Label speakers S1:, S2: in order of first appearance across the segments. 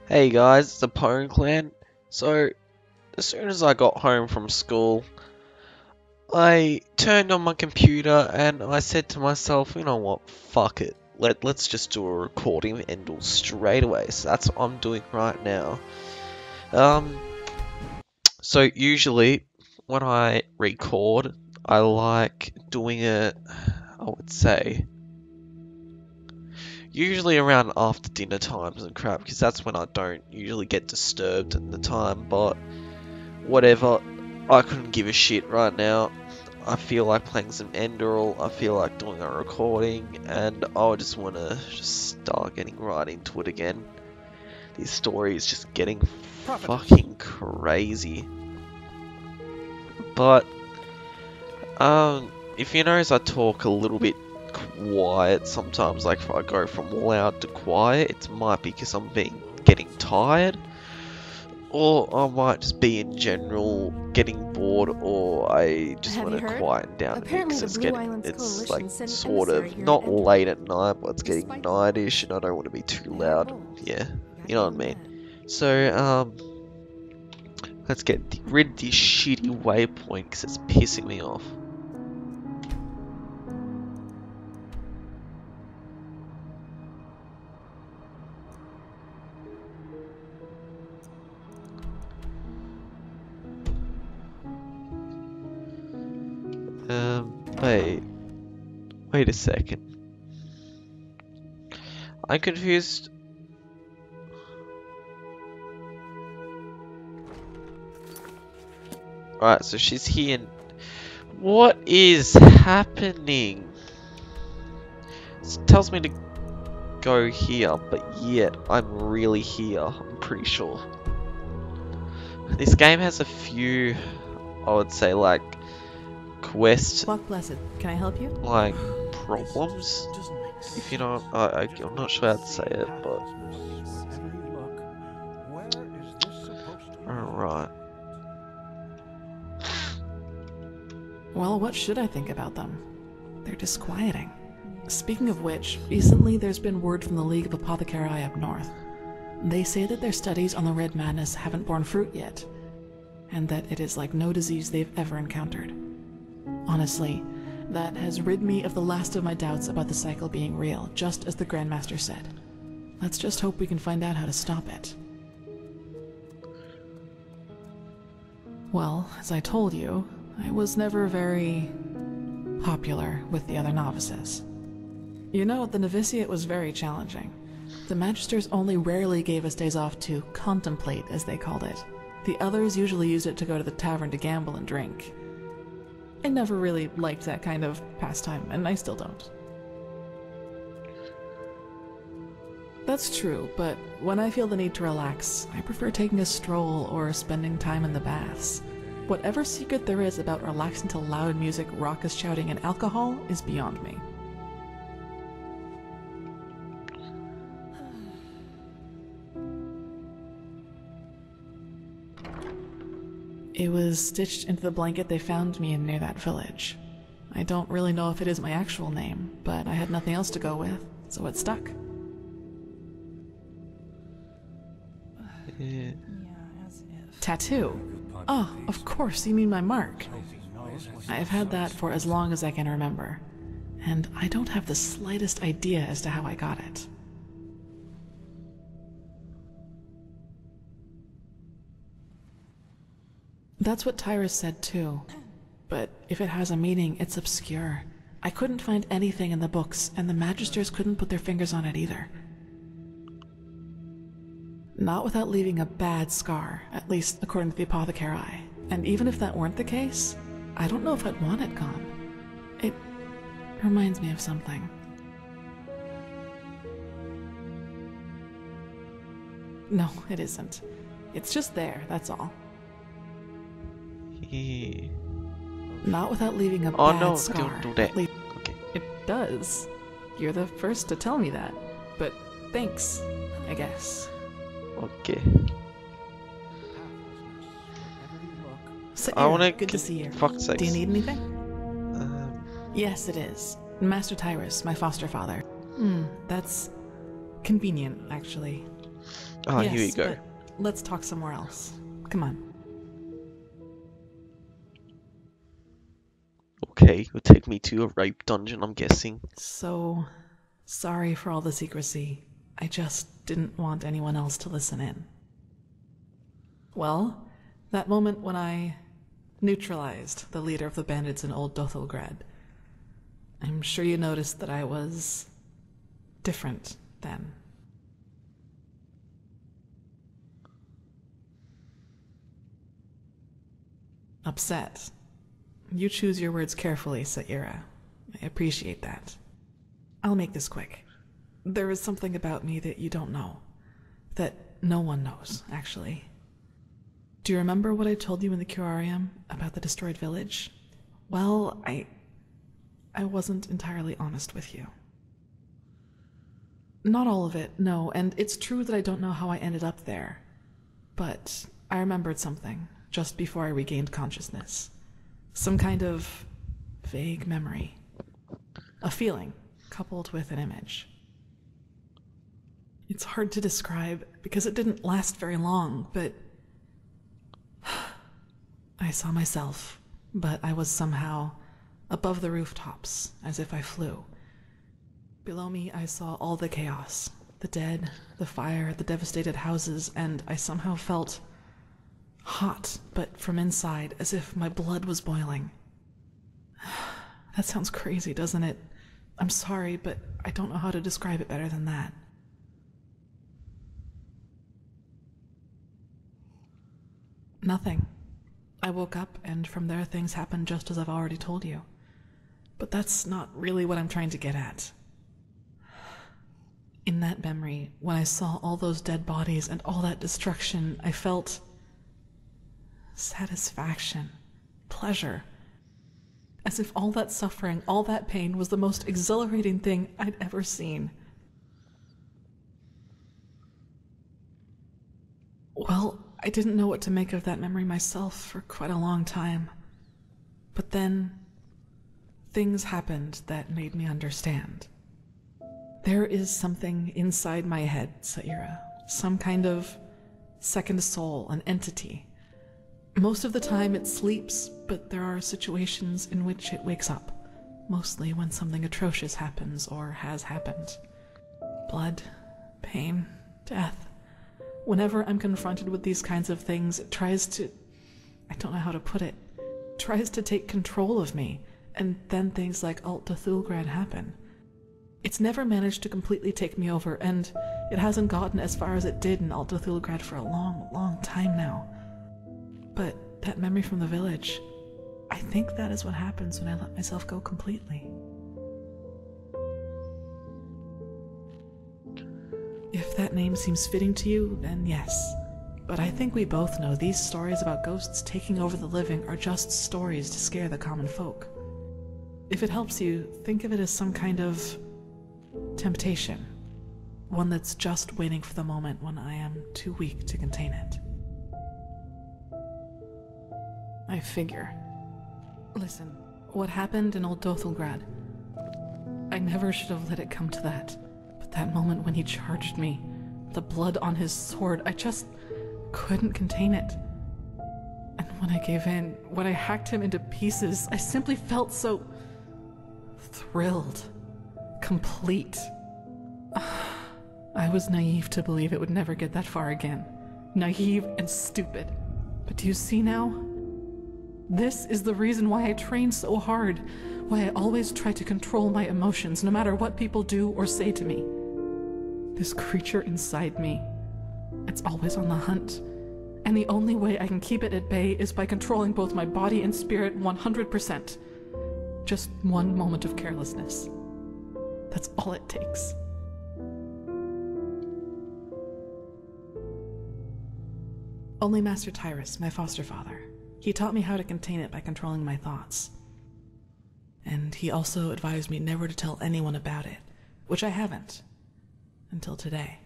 S1: Hey guys, it's the Pwn Clan. So, as soon as I got home from school, I turned on my computer and I said to myself, you know what, fuck it. Let's just do a recording of Endel straight away. So that's what I'm doing right now. Um, so usually when I record, I like doing it, I would say, usually around after dinner times and crap, because that's when I don't usually get disturbed in the time, but whatever, I couldn't give a shit right now. I feel like playing some Enderal, I feel like doing a recording, and I just want to just start getting right into it again. This story is just getting fucking crazy. But, if you notice I talk a little bit quiet sometimes, like if I go from loud to quiet, it might be because I'm getting tired. Or I might just be in general getting bored, or I just want to quieten down a bit because it's like sort of not late at night, but it's getting nightish, and I don't want to be too loud. Yeah, you know what I mean. So let's get rid of this shitty waypoint because it's pissing me off. Wait a second. I'm confused. Alright, so she's here. What is happening? It tells me to go here, but yet I'm really here. I'm pretty sure. This game has a few, I would say, like quest,
S2: Block Blessed, can I help you?
S1: like problems. If you know, I'm not sure how to say it, but alright.
S2: Well, what should I think about them? They're disquieting. Speaking of which, recently there's been word from the League of Apothecari up north. They say that their studies on the Red Madness haven't borne fruit yet, and that it is like no disease they've ever encountered. Honestly, that has rid me of the last of my doubts about the cycle being real, just as the Grandmaster said. Let's just hope we can find out how to stop it. Well, as I told you, I was never very popular with the other novices. You know, the novitiate was very challenging. The Magisters only rarely gave us days off to contemplate, as they called it. The others usually used it to go to the tavern to gamble and drink. I never really liked that kind of pastime, and I still don't. That's true, but when I feel the need to relax, I prefer taking a stroll or spending time in the baths. Whatever secret there is about relaxing to loud music, raucous shouting, and alcohol is beyond me. It was stitched into the blanket they found me in near that village. I don't really know if it is my actual name, but I had nothing else to go with, so it stuck.
S1: Yeah.
S2: Tattoo? Oh, of course, you mean my mark. I've had that for as long as I can remember, and I don't have the slightest idea as to how I got it. That's what Tyrus said too, but if it has a meaning, it's obscure. I couldn't find anything in the books, and the Magisters couldn't put their fingers on it either. Not without leaving a bad scar, at least according to the Apothecari. And even if that weren't the case, I don't know if I'd want it gone. It reminds me of something. No, it isn't. It's just there, that's all.
S1: Yeah.
S2: Not without leaving a
S1: Oh
S2: bad
S1: no,
S2: scar.
S1: don't do that. Okay.
S2: It does. You're the first to tell me that. But thanks, I guess.
S1: Okay.
S2: I wanna good to see you.
S1: Fuck's sakes.
S2: Do you need anything? Yes, it is. Master Tyrus, my foster father. That's convenient, actually.
S1: Ah,
S2: yes,
S1: here we go.
S2: but let's talk somewhere else. Come on.
S1: Okay, you'll take me to a rape dungeon, I'm guessing.
S2: So, sorry for all the secrecy. I just didn't want anyone else to listen in. Well, that moment when I neutralized the leader of the bandits in Old Dothelgrad, I'm sure you noticed that I was different then. Upset. You choose your words carefully, Saira. I appreciate that. I'll make this quick. There is something about me that you don't know. That no one knows, actually. Do you remember what I told you in the curarium about the destroyed village? Well, I wasn't entirely honest with you. Not all of it, no, and it's true that I don't know how I ended up there. But I remembered something just before I regained consciousness. Some kind of vague memory. A feeling, coupled with an image. It's hard to describe because it didn't last very long, but I saw myself, but I was somehow above the rooftops, as if I flew. Below me, I saw all the chaos, the dead, the fire, the devastated houses, and I somehow felt hot, but from inside, as if my blood was boiling. That sounds crazy, doesn't it? I'm sorry, but I don't know how to describe it better than that. Nothing. I woke up, and from there things happened just as I've already told you. But that's not really what I'm trying to get at. In that memory, when I saw all those dead bodies and all that destruction, I felt satisfaction, pleasure. As if all that suffering, all that pain was the most exhilarating thing I'd ever seen. Well, I didn't know what to make of that memory myself for quite a long time. But then, things happened that made me understand. There is something inside my head, Saira. Some kind of second soul, an entity. Most of the time it sleeps, but there are situations in which it wakes up. Mostly when something atrocious happens or has happened. Blood, pain, death. Whenever I'm confronted with these kinds of things, it tries to... I don't know how to put it. Tries to take control of me, and then things like Alt Dothelgrad happen. It's never managed to completely take me over, and it hasn't gotten as far as it did in Alt Dothelgrad for a long, long time now. But that memory from the village, I think that is what happens when I let myself go completely. If that name seems fitting to you, then yes. But I think we both know these stories about ghosts taking over the living are just stories to scare the common folk. If it helps you, think of it as some kind of temptation. One that's just waiting for the moment when I am too weak to contain it. I figure. Listen, what happened in Old Dothelgrad, I never should have let it come to that. But that moment when he charged me, the blood on his sword, I just couldn't contain it. And when I gave in, when I hacked him into pieces, I simply felt so thrilled. Complete. I was naive to believe it would never get that far again. Naive and stupid. But do you see now? This is the reason why I train so hard, why I always try to control my emotions no matter what people do or say to me. This creature inside me, it's always on the hunt, and the only way I can keep it at bay is by controlling both my body and spirit 100%. Just one moment of carelessness. That's all it takes. Only Master Tyrus, my foster father. He taught me how to contain it by controlling my thoughts. And he also advised me never to tell anyone about it, which I haven't, until today.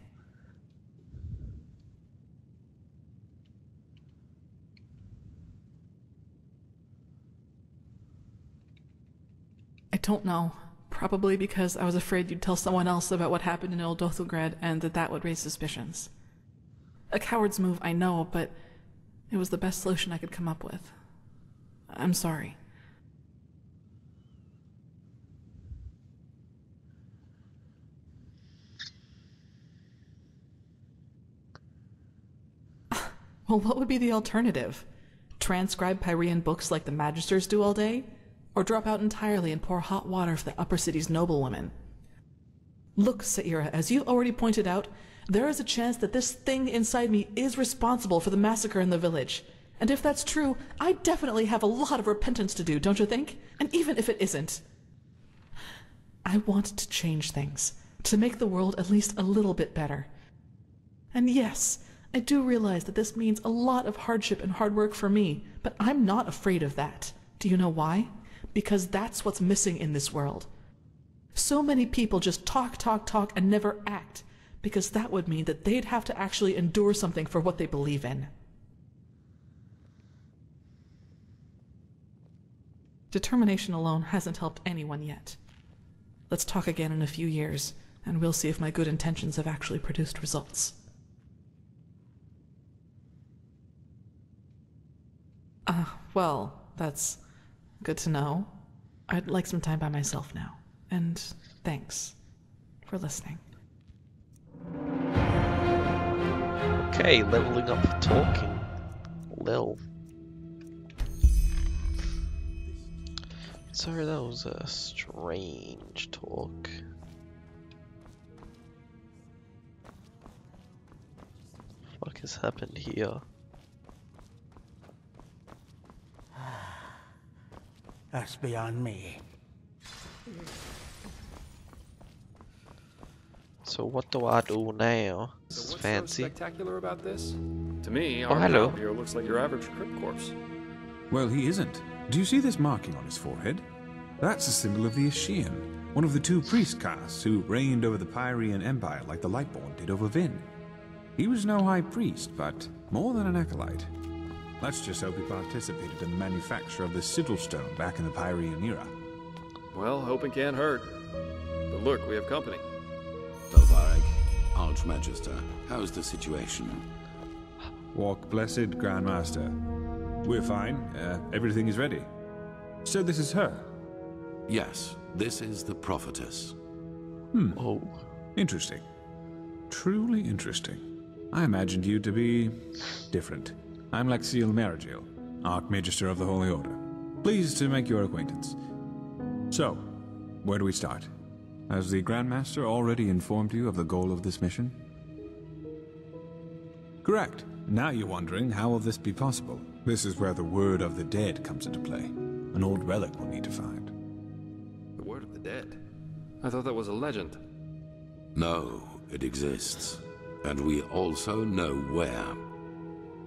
S2: I don't know. Probably because I was afraid you'd tell someone else about what happened in Old Dothelgrad and that would raise suspicions. A coward's move, I know, but it was the best solution I could come up with. I'm sorry. Well, what would be the alternative? Transcribe Pyrean books like the Magisters do all day? Or drop out entirely and pour hot water for the upper city's noblewomen? Look, Saira, as you already pointed out, there is a chance that this thing inside me is responsible for the massacre in the village. And if that's true, I definitely have a lot of repentance to do, don't you think? And even if it isn't, I want to change things, to make the world at least a little bit better. And yes, I do realize that this means a lot of hardship and hard work for me, but I'm not afraid of that. Do you know why? Because that's what's missing in this world. So many people just talk, and never act, because that would mean that they'd have to actually endure something for what they believe in. Determination alone hasn't helped anyone yet. Let's talk again in a few years, and we'll see if my good intentions have actually produced results. Well, that's good to know. I'd like some time by myself now, and thanks for listening.
S1: Okay, leveling up talking. Lil. So that was a strange talk. What has happened here?
S3: That's beyond me.
S1: So what do I do now? This is
S4: What's
S1: fancy.
S4: so spectacular about this? To me,
S1: Oh,
S4: our
S1: hello.
S4: pal here looks like your average crypt corpse.
S5: Well, he isn't. Do you see this marking on his forehead? That's a symbol of the Ashian, one of the two priest castes who reigned over the Pyrean Empire like the Lightborn did over Vin. He was no high priest, but more than an acolyte. Let's just hope he participated in the manufacture of the sigil stone back in the Pyrean era.
S4: Well, hoping can't hurt. But look, we have company.
S6: Dalvarek, Archmagister, how's the situation?
S5: Walk blessed, Grandmaster. We're fine. Everything is ready. So this is her?
S6: Yes, this is the prophetess.
S1: Oh,
S5: Interesting. Truly interesting. I imagined you to be different. I'm Lexiel Marigil, Archmagister of the Holy Order. Pleased to make your acquaintance. So, where do we start? Has the Grandmaster already informed you of the goal of this mission? Correct. Now you're wondering, how will this be possible? This is where the Word of the Dead comes into play. An old relic we'll need to find.
S4: The word of the dead. I thought that was a legend.
S6: No, it exists. And we also know where.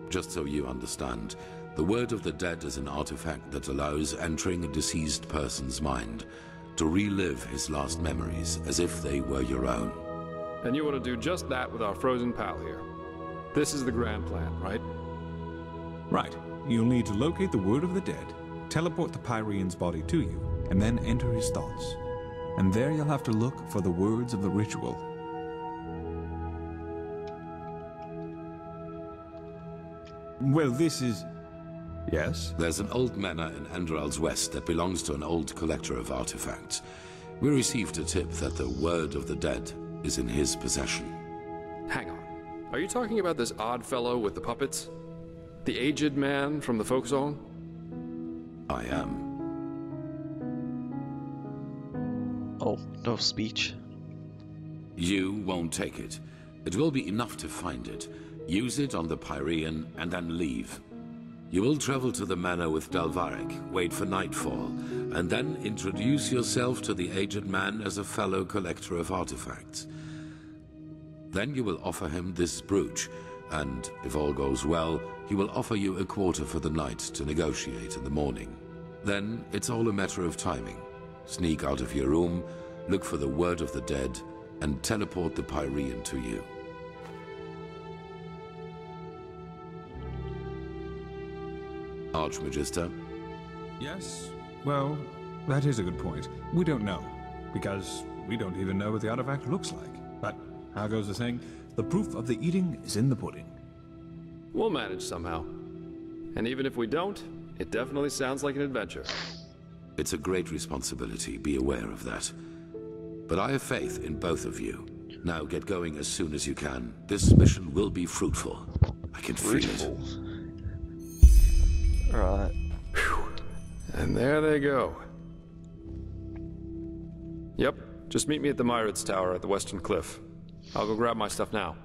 S6: Just so you understand, the Word of the Dead is an artifact that allows entering a deceased person's mind to relive his last memories as if they were your own.
S4: And you want to do just that with our frozen pal here. This is the grand plan, right?
S5: Right. You'll need to locate the Word of the Dead, teleport the Pyrean's body to you, and then enter his thoughts. And there you'll have to look for the words of the ritual. Well, this is... Yes?
S6: There's an old manor in Endral's West that belongs to an old collector of artifacts. We received a tip that the Word of the Dead is in his possession.
S4: Hang on. Are you talking about this odd fellow with the puppets? The aged man from the folk song?
S6: I am.
S1: oh, no speech.
S6: You won't take it. It will be enough to find it. Use it on the Pyrean, and then leave. You will travel to the manor with Dalvarek, wait for nightfall, and then introduce yourself to the aged man as a fellow collector of artifacts. Then you will offer him this brooch, and if all goes well, he will offer you a quarter for the night to negotiate in the morning. Then it's all a matter of timing. Sneak out of your room, look for the Word of the Dead, and teleport the Pyrean to you. Archmagister?
S5: Yes? Well, that is a good point. We don't know, because we don't even know what the artifact looks like. But how goes the saying? The proof of the eating is in the pudding.
S4: We'll manage somehow. And even if we don't, it definitely sounds like an adventure.
S6: It's a great responsibility, be aware of that. But I have faith in both of you. Now get going as soon as you can. This mission will be fruitful. I can feel
S1: Fruitful.
S6: it.
S1: Right.
S4: And there they go. Yep, just meet me at the Myrids Tower at the Western Cliff. I'll go grab my stuff now.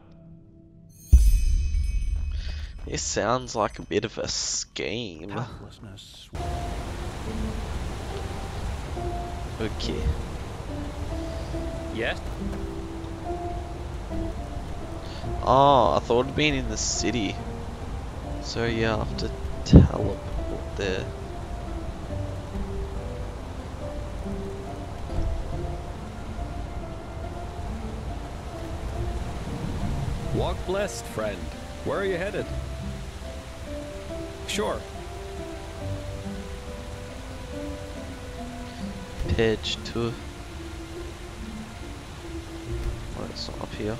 S1: This sounds like a bit of a scheme.
S3: Helplessness.
S1: Okay.
S7: Yes?
S1: Oh, I thought it'd been in the city. So yeah, I have to teleport there.
S7: Walk blessed, friend. Where are you headed? Sure.
S1: Page 2. Oh, it's not up here.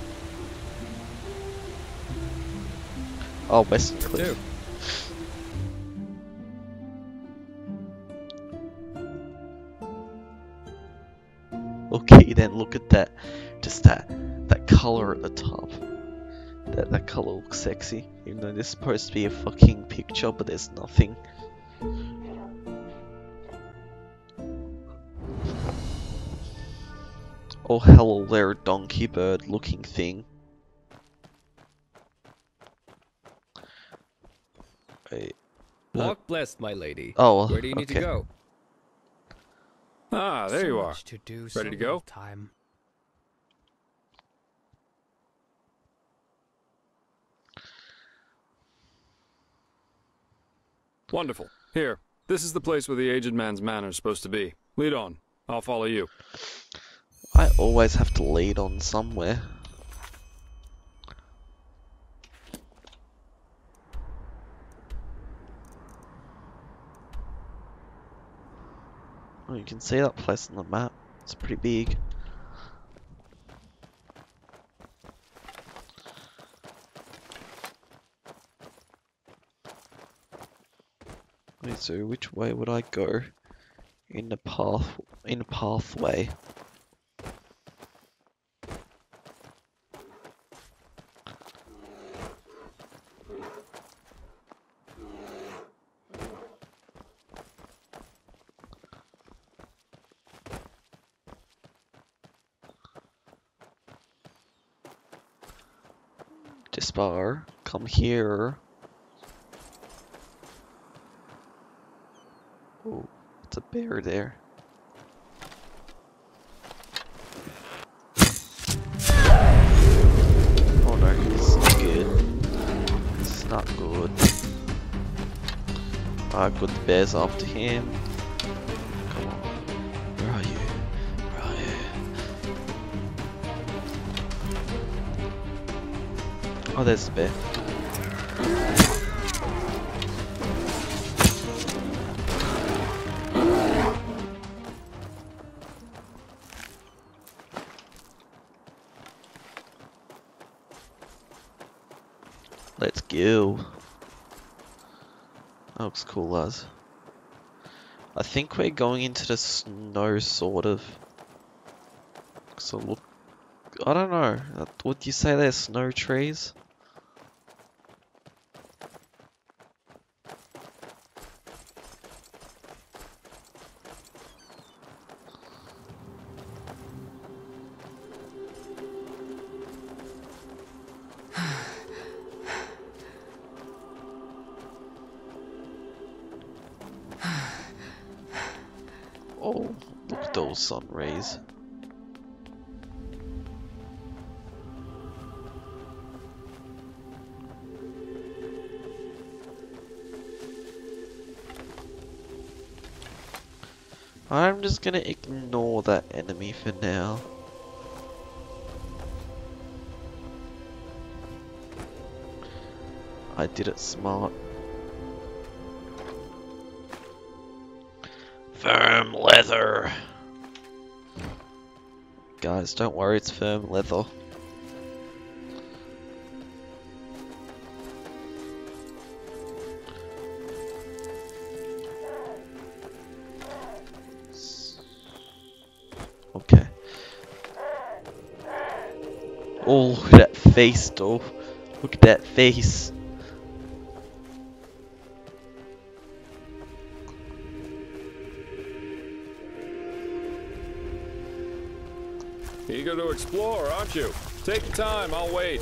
S1: Oh, Western Cliff.
S7: Two.
S1: Okay, then look at that. Just that color at the top. That color looks sexy. Even though this is supposed to be a fucking picture, but there's nothing. Oh, hello there, donkey bird looking thing. Wait.
S7: Walk blessed, my lady.
S1: Oh,
S7: Where do you need to
S1: okay.
S7: go?
S4: Ah, there you are.
S8: Much to do,
S4: Ready to
S8: so
S4: go?
S8: little time.
S4: Wonderful. Here, this is the place where the aged man's manor is supposed to be. Lead on. I'll follow you.
S1: I always have to lead on somewhere. Oh, you can see that place on the map. It's pretty big. Wait, so which way would I go in the pathway? Despar, come here. Oh, it's a bear there. Oh no, this is not good. This is not good. Alright, good, the bear's after him. Come on. Where are you? Where are you? Oh, there's the bear. Let's go. That looks cool, lads. I think we're going into the snow, sort of. So look, I don't know. Would you say they're snow trees? Oh, look at those sun rays. I'm just gonna ignore that enemy for now. I did it smart. Firm leather. Guys, don't worry, it's firm leather. Oh, look at that face, though. Look at that face.
S4: Eager to explore, aren't you? Take your time, I'll wait.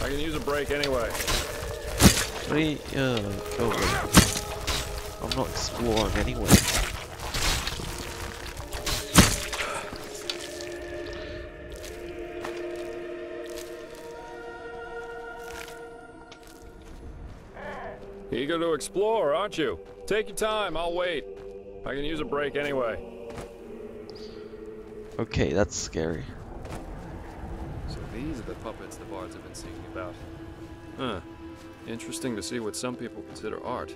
S4: I can use a break anyway.
S1: Go away. I'm not exploring anyway.
S4: Eager to explore, aren't you? Take your time, I'll wait. I can use a break anyway.
S1: Okay, that's scary.
S4: So these are the puppets the bards have been singing about. Huh. Interesting to see what some people consider art.